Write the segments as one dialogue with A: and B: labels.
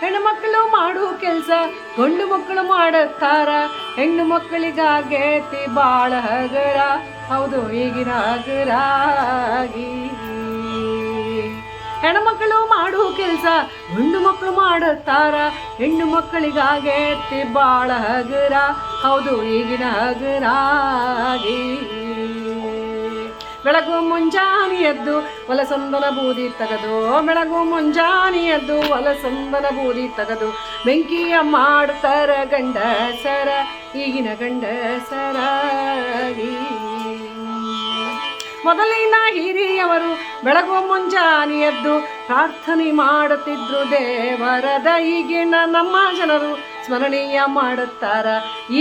A: ಹೆಣ್ಣು ಮಕ್ಕಳು ಮಾಡು ಕೆಲಸ ಗಂಡು ಮಕ್ಕಳು ಮಾಡುತ್ತಾರ. ಹೆಣ್ಣು ಮಕ್ಕಳಿಗಾಗೇತಿ ಬಾಳ ಹಗರ, ಹೌದು ಈಗಿನ ಹಗರಾಗಿ. ಹೆಣ್ಣು ಮಕ್ಕಳು ಮಾಡು ಕೆಲಸ ಗಂಡು ಮಕ್ಕಳು ಮಾಡುತ್ತಾರ. ಹೆಣ್ಣು ಮಕ್ಕಳಿಗಾಗೇತಿ ಬಾಳ ಹಗರ, ಹೌದು ಈಗಿನ ಹಗರಾಗಿ. ಬೆಳಗು ಮುಂಜಾನೆ ಎದ್ದು ಹೊಲಸಂದನ ಬೂದಿ ತೆಗೆದು, ಬೆಳಗು ಮುಂಜಾನೆ ಎದ್ದು ಹೊಲಸಂದನ ಬೂದಿ ತೆಗೆದು ಬೆಂಕಿಯ ಮಾಡ್ತಾರ ಗಂಡಸರ, ಈಗಿನ ಗಂಡಸರಾಗಿ. ಮೊದಲಿನ ಹಿರಿಯವರು ಬೆಳಗು ಮುಂಜಾನೆ ಎದ್ದು ಪ್ರಾರ್ಥನೆ ಮಾಡುತ್ತಿದ್ರು ದೇವರದ. ಈಗಿನ ನಮ್ಮ ಜನರು ಸ್ಮರಣೀಯ ಮಾಡುತ್ತಾರ,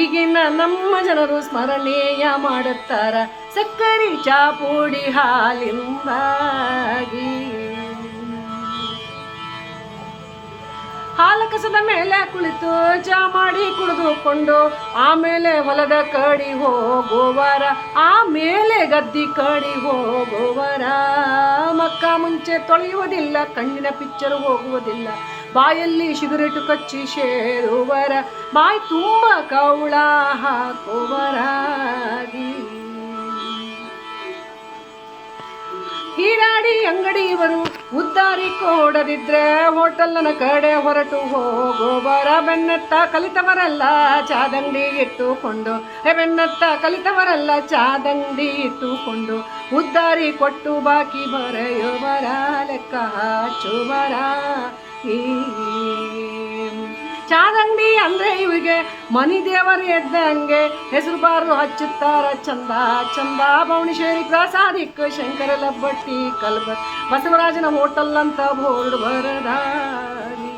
A: ಈಗಿನ ನಮ್ಮ ಜನರು ಸ್ಮರಣೀಯ ಮಾಡುತ್ತಾರ. ಸಕ್ಕರೆ ಚಾಪುಡಿ ಹಾಲಿಂದಾಗಿ. ಹಾಲ ಕಸದ ಮೇಲೆ ಕುಳಿತು ಚಾ ಮಾಡಿ ಕುಡಿದುಕೊಂಡು ಆಮೇಲೆ ಹೊಲದ ಕಡಿ ಹೋಗುವರ, ಆಮೇಲೆ ಗದ್ದಿ ಕಡಿ ಹೋಗುವರ. ಮಕ್ಕ ಮುಂಚೆ ತೊಳೆಯುವುದಿಲ್ಲ, ಕಣ್ಣಿನ ಪಿಕ್ಚರ್ ಹೋಗುವುದಿಲ್ಲ, ಬಾಯಲ್ಲಿ ಸಿಗರೇಟು ಕಚ್ಚಿ ಸೇರುವರ, ಬಾಯಿ ತುಂಬ ಕೌಳ ಹಾಕುವರಾಗಿ. ಹೀರಾಡಿ ಅಂಗಡಿ ಇವರು ಉದ್ದಾರಿ ಕೊಡದಿದ್ರೆ ಹೋಟೆಲ್ನ ಕಡೆ ಹೊರಟು ಹೋಗುವರ. ಬೆನ್ನತ್ತ ಕಲಿತವರೆಲ್ಲ ಚಾದಂಗಡಿ ಇಟ್ಟುಕೊಂಡು, ಬೆನ್ನತ್ತ ಕಲಿತವರೆಲ್ಲ ಚಾದಂಗಡಿ ಇಟ್ಟುಕೊಂಡು ಉದ್ದಾರಿ ಕೊಟ್ಟು ಬಾಕಿ ಬರೆಯುವರ, ಲೆಕ್ಕ ಹಚ್ಚುವರ. ಚಾದಂಗಡಿ ಅಂದ್ರೆ ಇವಿಗೆ ಮನಿ ದೇವರು ಎದ್ದಂಗೆ, ಹೆಸರು ಬಾರು ಹಚ್ಚುತ್ತಾರ ಚಂದ ಚಂದ. ಬವಣೇಶ್ವರಿ ಪ್ರಸಾದಿಕ್ ಶಂಕರ ಲಬ್ಬಟ್ಟಿ ಕಲ್ಬ ಬಸವರಾಜನ ಹೋಟೆಲ್ ಅಂತ ಬೋರ್ಡ್ ಬರದಾರಿ.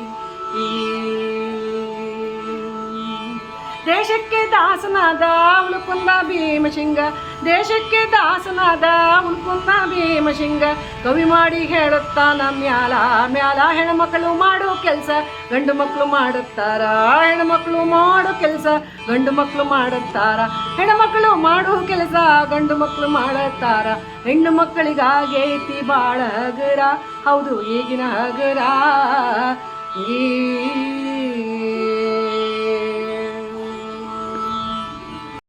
A: ದೇಶಕ್ಕೆ ದಾಸನಾದ ಉಳ್ಕುಂದ ಭೀಮಶಿಂಗ, ದೇಶಕ್ಕೆ ದಾಸನಾದ ಉಳ್ಕುಂದ ಭೀಮಶಿಂಗ. ಕವಿ ಮಾಡಿ ಹೇಳುತ್ತಾನ ಮ್ಯಾಲ ಮ್ಯಾಲ. ಹೆಣ್ಮಕ್ಳು ಮಾಡೋ ಕೆಲಸ ಗಂಡು ಮಕ್ಕಳು ಮಾಡುತ್ತಾರ, ಹೆಣ್ಮಕ್ಳು ಮಾಡೋ ಕೆಲಸ ಗಂಡು ಮಕ್ಕಳು ಮಾಡುತ್ತಾರ. ಹೆಣ್ಮಕ್ಳು ಮಾಡೋ ಕೆಲಸ ಗಂಡು ಮಕ್ಕಳು ಮಾಡುತ್ತಾರ. ಹೆಣ್ಣು ಮಕ್ಕಳಿಗಾಗೈತಿ ಬಾಳ ಹಗರ, ಹೌದು ಈಗಿನ ಹಗರ.